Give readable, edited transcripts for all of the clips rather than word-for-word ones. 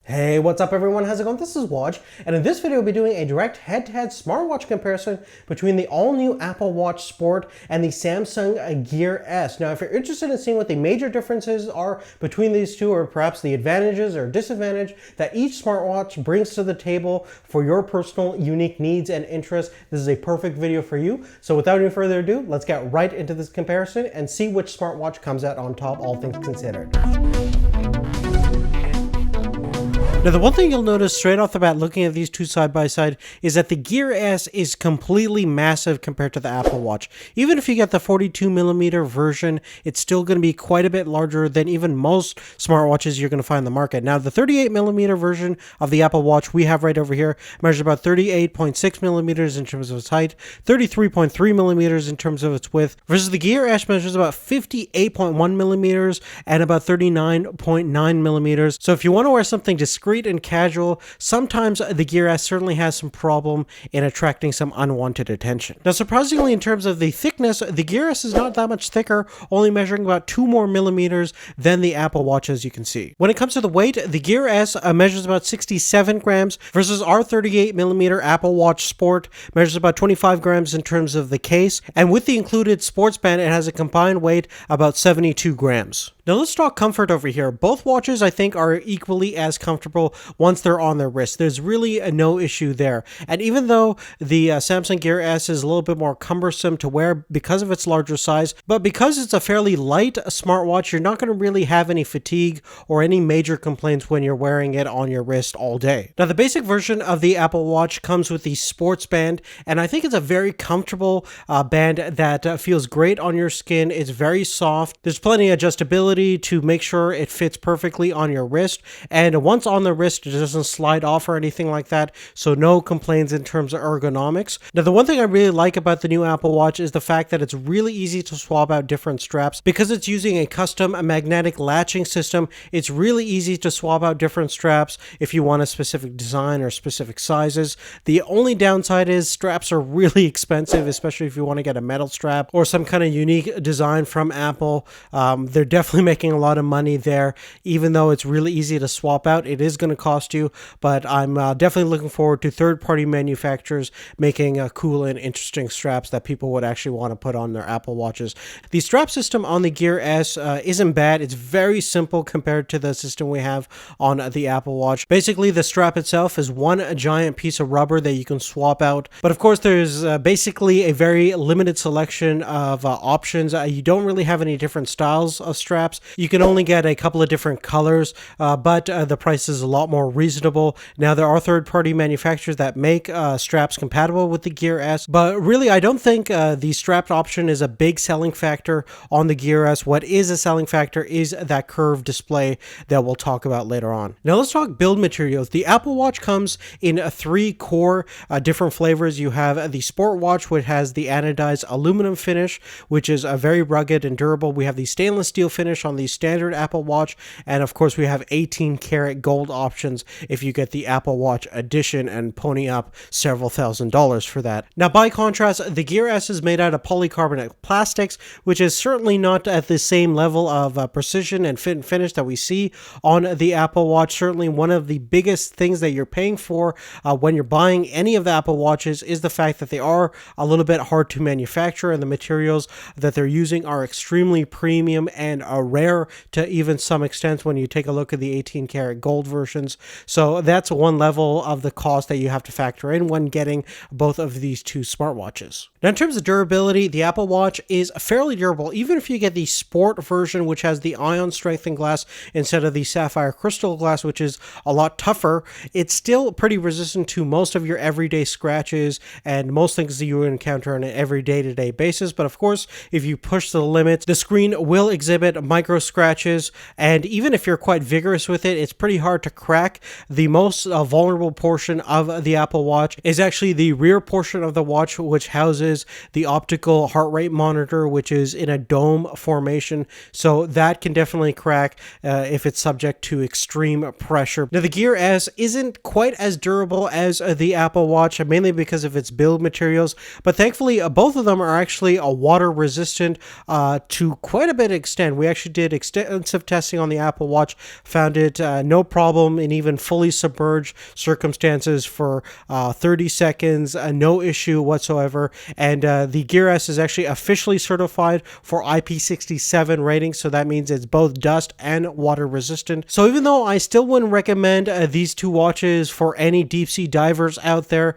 Hey, what's up everyone? How's it going? This is Watch, and in this video we'll be doing a direct head-to-head smartwatch comparison between the all-new Apple Watch Sport and the Samsung Gear S. Now, if you're interested in seeing what the major differences are between these two, or perhaps the advantages or disadvantage that each smartwatch brings to the table for your personal unique needs and interests, this is a perfect video for you. So without any further ado, let's get right into this comparison and see which smartwatch comes out on top, all things considered. Now, the one thing you'll notice straight off the bat looking at these two side by side is that the Gear S is completely massive compared to the Apple Watch. Even if you get the 42mm version, it's still going to be quite a bit larger than even most smartwatches you're going to find in the market. Now, the 38mm version of the Apple Watch we have right over here measures about 38.6mm in terms of its height, 33.3mm in terms of its width, versus the Gear S measures about 58.1mm and about 39.9mm. So if you want to wear something discreet and casual, sometimes the Gear S certainly has some problem in attracting some unwanted attention. Now, surprisingly, in terms of the thickness, the Gear S is not that much thicker, only measuring about 2 more millimeters than the Apple Watch, as you can see. When it comes to the weight, the Gear S measures about 67 grams versus our 38mm Apple Watch Sport measures about 25 grams in terms of the case, and with the included sports band, it has a combined weight about 72 grams. Now let's talk comfort over here. Both watches, I think, are equally as comfortable once they're on their wrist. There's really no issue there. And even though the Samsung Gear S is a little bit more cumbersome to wear because of its larger size, but because it's a fairly light smartwatch, you're not going to really have any fatigue or any major complaints when you're wearing it on your wrist all day. Now, the basic version of the Apple Watch comes with the sports band, and I think it's a very comfortable band that feels great on your skin. It's very soft. There's plenty of adjustability to make sure it fits perfectly on your wrist, and once on the wrist it doesn't slide off or anything like that, so no complaints in terms of ergonomics. Now, the one thing I really like about the new Apple Watch is the fact that it's really easy to swap out different straps. Because it's using a custom magnetic latching system, it's really easy to swap out different straps if you want a specific design or specific sizes. The only downside is straps are really expensive, especially if you want to get a metal strap or some kind of unique design from Apple. They're definitely making a lot of money there. Even though it's really easy to swap out, it is going to cost you, but I'm definitely looking forward to third-party manufacturers making cool and interesting straps that people would actually want to put on their Apple Watches. The strap system on the Gear S isn't bad. It's very simple compared to the system we have on the Apple Watch. Basically, the strap itself is one giant piece of rubber that you can swap out, but of course there's basically a very limited selection of options. You don't really have any different styles of straps. You can only get a couple of different colors, but the price is a lot more reasonable. Now, there are third-party manufacturers that make straps compatible with the Gear S, but really I don't think the strapped option is a big selling factor on the Gear S. What is a selling factor is that curved display that we'll talk about later on. Now let's talk build materials. The Apple Watch comes in 3 core different flavors. You have the Sport Watch, which has the anodized aluminum finish, which is very rugged and durable. We have the stainless steel finish on the standard Apple Watch, and of course we have 18 karat gold options if you get the Apple Watch edition and pony up several $1,000s for that. Now, by contrast, the Gear S is made out of polycarbonate plastics, which is certainly not at the same level of precision and fit and finish that we see on the Apple Watch. Certainly one of the biggest things that you're paying for when you're buying any of the Apple Watches is the fact that they are a little bit hard to manufacture, and the materials that they're using are extremely premium and rare to even some extent when you take a look at the 18 karat gold versions. So that's one level of the cost that you have to factor in when getting both of these two smartwatches. Now, in terms of durability, the Apple Watch is fairly durable. Even if you get the Sport version, which has the ion strengthened glass instead of the sapphire crystal glass, which is a lot tougher, it's still pretty resistant to most of your everyday scratches and most things that you would encounter on an every day-to-day basis. But of course, if you push the limits, the screen will exhibit micro scratches, and even if you're quite vigorous with it, it's pretty hard to crack. The most vulnerable portion of the Apple Watch is actually the rear portion of the watch, which houses the optical heart rate monitor, which is in a dome formation, so that can definitely crack if it's subject to extreme pressure. Now, the Gear S isn't quite as durable as the Apple Watch, mainly because of its build materials, but thankfully both of them are actually water resistant to quite a bit of extent. We actually actually did extensive testing on the Apple Watch, found it no problem in even fully submerged circumstances for 30 seconds, no issue whatsoever. And the Gear S is actually officially certified for IP67 rating, so that means it's both dust and water resistant. So even though I still wouldn't recommend these two watches for any deep sea divers out there,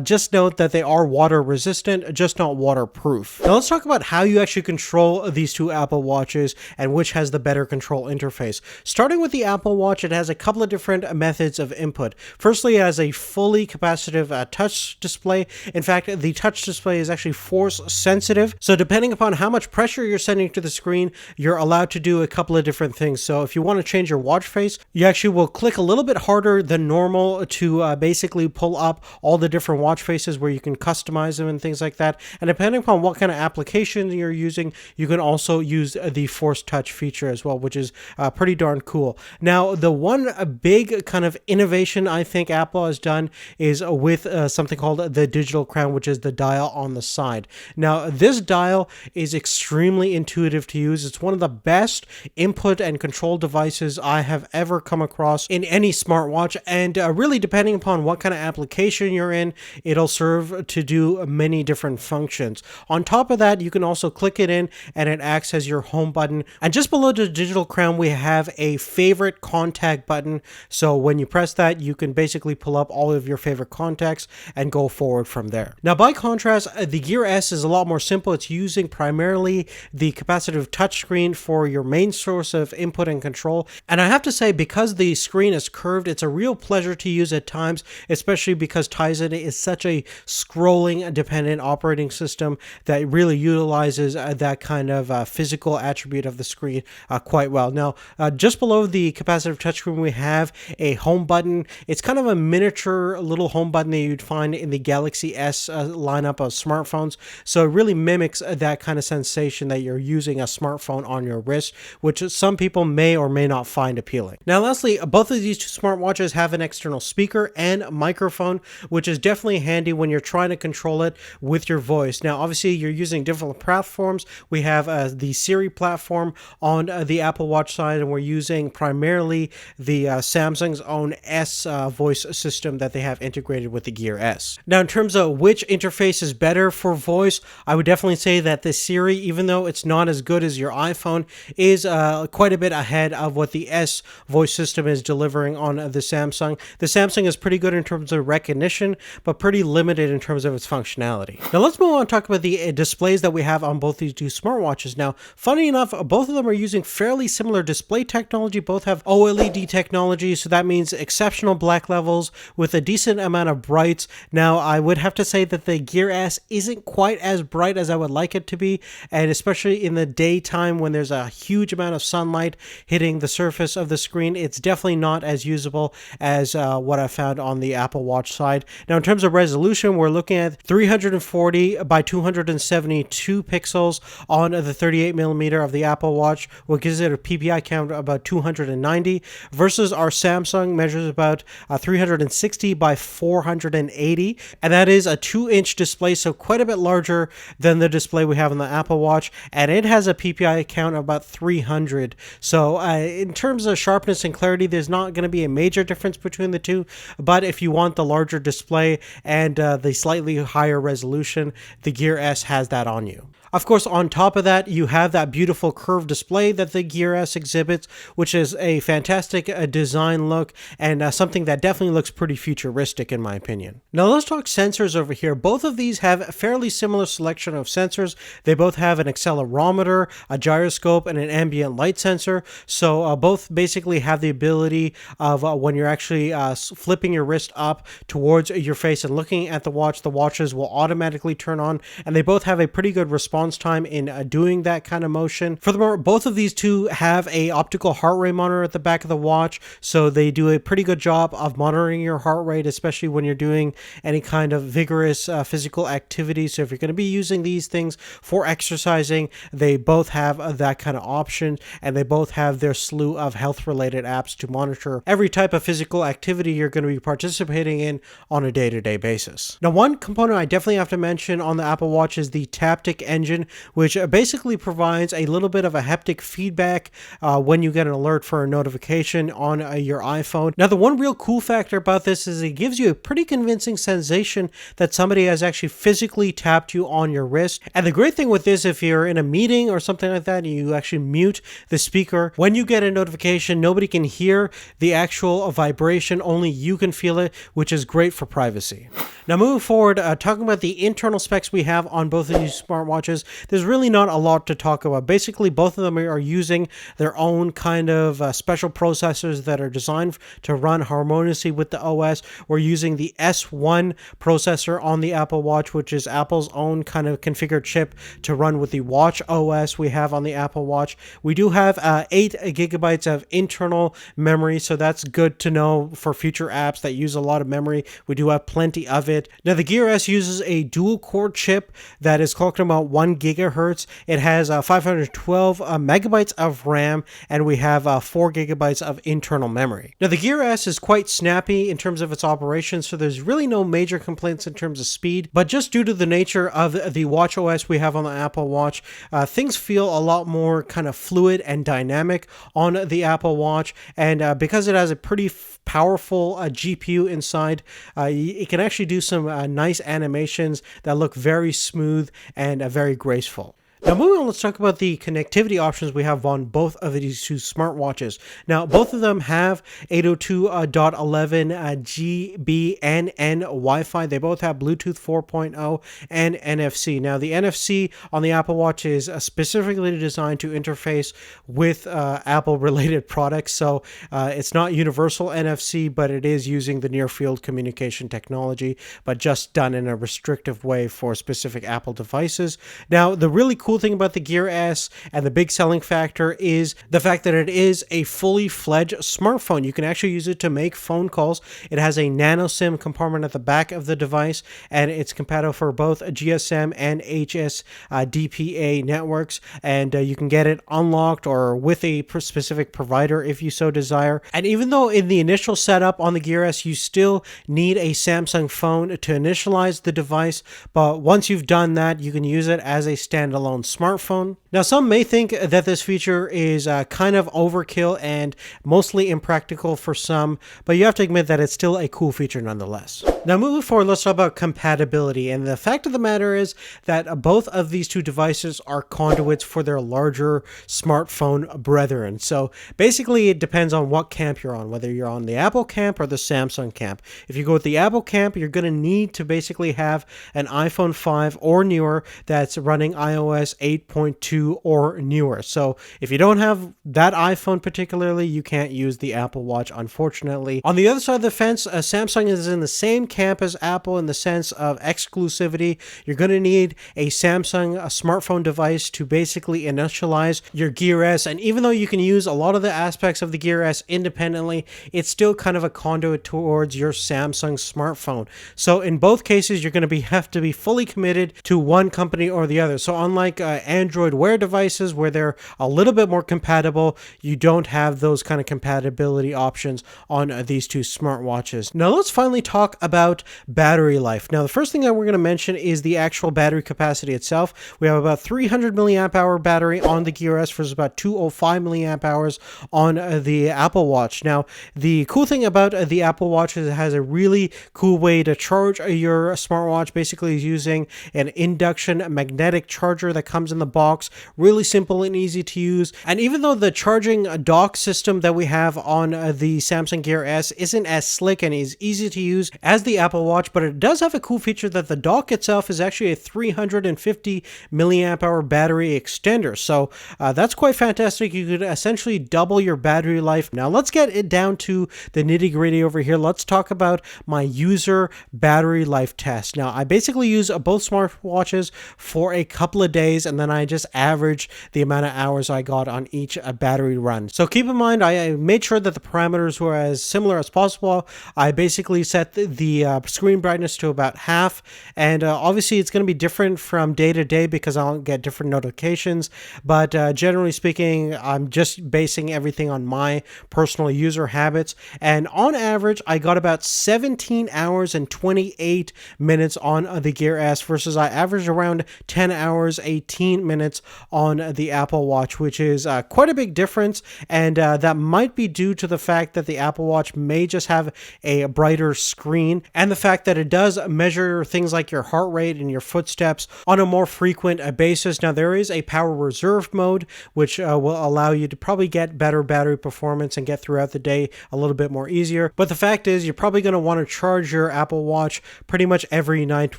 just note that they are water resistant, just not waterproof. Now let's talk about how you actually control these two Apple Watches and which has the better control interface. Starting with the Apple Watch, it has a couple of different methods of input. Firstly, it has a fully capacitive touch display. In fact, the touch display is actually force sensitive. So depending upon how much pressure you're sending to the screen, you're allowed to do a couple of different things. So if you want to change your watch face, you actually will click a little bit harder than normal to basically pull up all the different watch faces where you can customize them and things like that. And depending upon what kind of application you're using, you can also use the force touch feature as well, which is pretty darn cool. Now, the one big kind of innovation I think Apple has done is with something called the digital crown, which is the dial on the side. Now, this dial is extremely intuitive to use. It's one of the best input and control devices I have ever come across in any smartwatch, and really depending upon what kind of application you're in, it'll serve to do many different functions. On top of that, you can also click it in and it acts as your home button. And just below the digital crown, we have a favorite contact button. So when you press that, you can basically pull up all of your favorite contacts and go forward from there. Now, by contrast, the Gear S is a lot more simple. It's using primarily the capacitive touchscreen for your main source of input and control. And I have to say, because the screen is curved, it's a real pleasure to use at times, especially because Tizen is such a scrolling dependent operating system that really utilizes that kind of physical attribute of the screen quite well. Now, just below the capacitive touchscreen, we have a home button. It's kind of a miniature little home button that you'd find in the Galaxy S lineup of smartphones. So it really mimics that kind of sensation that you're using a smartphone on your wrist, which some people may or may not find appealing. Now, lastly, both of these two smartwatches have an external speaker and microphone, which is definitely handy when you're trying to control it with your voice. Now, obviously, you're using different platforms. We have the Siri platform on the Apple Watch side, and we're using primarily the Samsung's own S voice system that they have integrated with the Gear S. Now, in terms of which interface is better for voice, I would definitely say that the Siri, even though it's not as good as your iPhone, is quite a bit ahead of what the S voice system is delivering on the Samsung. The Samsung is pretty good in terms of recognition, but pretty limited in terms of its functionality. Now, let's move on and talk about the displays that we have on both these two smartwatches. Now, funny enough, both of them are using fairly similar display technology. Both have OLED technology, so that means exceptional black levels with a decent amount of brights. Now, I would have to say that the Gear S isn't quite as bright as I would like it to be, and especially in the daytime when there's a huge amount of sunlight hitting the surface of the screen, it's definitely not as usable as what I found on the Apple Watch side. Now, in terms of resolution, we're looking at 340 by 272 pixels on the 38mm of the Apple Watch, what gives it a PPI count of about 290, versus our Samsung measures about 360 by 480, and that is a 2-inch display, so quite a bit larger than the display we have on the Apple Watch, and it has a PPI count of about 300. So in terms of sharpness and clarity, there's not going to be a major difference between the two, but if you want the larger display and the slightly higher resolution, the Gear S has that on you. Of course, on top of that, you have that beautiful curved display that the Gear S exhibits, which is a fantastic design look and something that definitely looks pretty futuristic in my opinion. Now let's talk sensors over here. Both of these have a fairly similar selection of sensors. They both have an accelerometer, a gyroscope, and an ambient light sensor. So both basically have the ability of when you're actually flipping your wrist up towards your face and looking at the watches will automatically turn on, and they both have a pretty good response time in doing that kind of motion. Furthermore, both of these two have a optical heart rate monitor at the back of the watch, so they do a pretty good job of monitoring your heart rate, especially when you're doing any kind of vigorous physical activity. So if you're going to be using these things for exercising, they both have that kind of option, and they both have their slew of health-related apps to monitor every type of physical activity you're going to be participating in on a day-to-day basis. Now, one component I definitely have to mention on the Apple Watch is the Taptic Engine engine, which basically provides a little bit of a haptic feedback when you get an alert for a notification on your iPhone. Now, the one real cool factor about this is it gives you a pretty convincing sensation that somebody has actually physically tapped you on your wrist. And the great thing with this, if you're in a meeting or something like that, and you actually mute the speaker, when you get a notification, nobody can hear the actual vibration, only you can feel it, which is great for privacy. Now, moving forward, talking about the internal specs we have on both of these smartwatches, there's really not a lot to talk about. Basically, both of them are using their own kind of special processors that are designed to run harmoniously with the OS. We're using the S1 processor on the Apple Watch, which is Apple's own kind of configured chip to run with the Watch OS we have on the Apple Watch. We do have 8 gigabytes of internal memory, so that's good to know for future apps that use a lot of memory. We do have plenty of it. Now, the Gear S uses a dual core chip that is clocked about 1 gigahertz. It has 512 megabytes of RAM, and we have 4 gigabytes of internal memory. Now, the Gear S is quite snappy in terms of its operation, so there's really no major complaints in terms of speed, but just due to the nature of the Watch OS we have on the Apple Watch, things feel a lot more kind of fluid and dynamic on the Apple Watch, and because it has a pretty powerful GPU inside, it can actually do some nice animations that look very smooth and very graceful. Now, moving on, let's talk about the connectivity options we have on both of these two smartwatches. Now, both of them have 802.11 GBNN Wi-Fi. They both have Bluetooth 4.0 and NFC. Now, the NFC on the Apple Watch is specifically designed to interface with Apple-related products, so it's not universal NFC, but it is using the near-field communication technology, but just done in a restrictive way for specific Apple devices. Now, the really cool thing about the Gear S and the big selling factor is the fact that it is a fully fledged smartphone. You can actually use it to make phone calls. It has a nano SIM compartment at the back of the device, and it's compatible for both GSM and HSDPA networks, and you can get it unlocked or with a specific provider if you so desire. And even though in the initial setup on the Gear S you still need a Samsung phone to initialize the device, but once you've done that, you can use it as a standalone smartphone. Now, some may think that this feature is kind of overkill and mostly impractical for some, but you have to admit that it's still a cool feature nonetheless. Now, moving forward, let's talk about compatibility. And the fact of the matter is that both of these two devices are conduits for their larger smartphone brethren. So basically, it depends on what camp you're on, whether you're on the Apple camp or the Samsung camp. If you go with the Apple camp, you're going to need to basically have an iPhone 5 or newer that's running iOS 8.2 or newer. So if you don't have that iPhone particularly, you can't use the Apple Watch, unfortunately. On the other side of the fence, Samsung is in the same camp as Apple in the sense of exclusivity. You're going to need a Samsung smartphone device to basically initialize your Gear S, and even though you can use a lot of the aspects of the Gear S independently, it's still kind of a conduit towards your Samsung smartphone. So in both cases, you're going to have to be fully committed to one company or the other. So unlike Android Wear devices where they're a little bit more compatible, you don't have those kind of compatibility options on these two smartwatches. Now let's finally talk about battery life. Now the first thing that we're going to mention is the actual battery capacity itself. We have about 300 milliamp hour battery on the Gear S versus about 205 milliamp hours on the Apple Watch. Now the cool thing about the Apple Watch is it has a really cool way to charge your smartwatch, basically using an induction magnetic charger that comes in the box. Really simple and easy to use. And even though the charging dock system that we have on the Samsung Gear S isn't as slick and as easy to use as the Apple Watch, but it does have a cool feature that the dock itself is actually a 350 milliamp hour battery extender. So that's quite fantastic. You could essentially double your battery life. Now let's get it down to the nitty gritty over here. Let's talk about my user battery life test. Now I basically use both smartwatches for a couple of days, and then I just average the amount of hours I got on each battery run. So keep in mind, I made sure that the parameters were as similar as possible. I basically set the the screen brightness to about half, and obviously it's going to be different from day to day because I'll get different notifications, but generally speaking, I'm just basing everything on my personal user habits, and on average I got about 17 hours and 28 minutes on the Gear S versus I averaged around 10 hours 18 minutes on the Apple Watch, which is quite a big difference, and that might be due to the fact that the Apple Watch may just have a brighter screen, and the fact that it does measure things like your heart rate and your footsteps on a more frequent basis. Now, there is a power reserve mode, which will allow you to probably get better battery performance and get throughout the day a little bit more easier. But the fact is, you're probably going to want to charge your Apple Watch pretty much every night,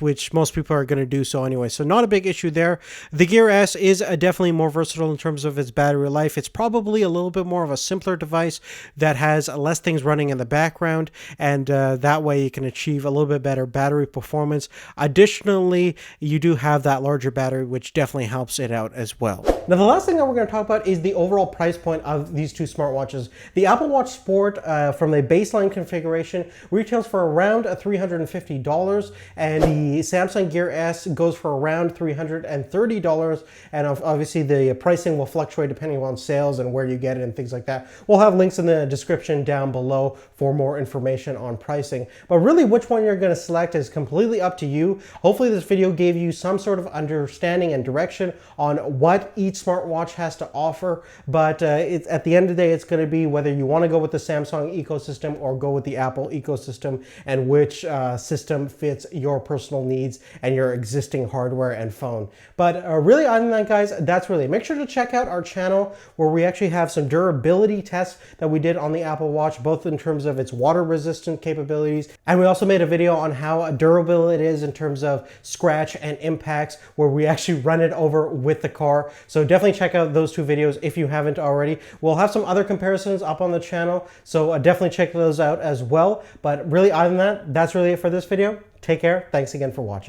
which most people are going to do so anyway. So not a big issue there. The Gear S is definitely more versatile in terms of its battery life. It's probably a little bit more of a simpler device that has less things running in the background, and that way you can achieve a little bit better battery performance. Additionally, you do have that larger battery, which definitely helps it out as well. Now, the last thing that we're going to talk about is the overall price point of these two smartwatches. The Apple Watch Sport from the baseline configuration retails for around $350, and the Samsung Gear S goes for around $330, and obviously the pricing will fluctuate depending on sales and where you get it and things like that. We'll have links in the description down below for more information on pricing. But really, which one you're going to select is completely up to you. Hopefully this video gave you some sort of understanding and direction on what each smartwatch has to offer, but at the end of the day, it's going to be whether you want to go with the Samsung ecosystem or go with the Apple ecosystem, and which system fits your personal needs and your existing hardware and phone. But really, other than that, guys, that's really it. Make sure to check out our channel where we actually have some durability tests that we did on the Apple Watch, both in terms of its water resistant capabilities, and we also made a video on how durable it is in terms of scratch and impacts, where we actually run it over with the car. So definitely check out those two videos if you haven't already. We'll have some other comparisons up on the channel, so definitely check those out as well. But really, other than that, that's really it for this video. Take care. Thanks again for watching.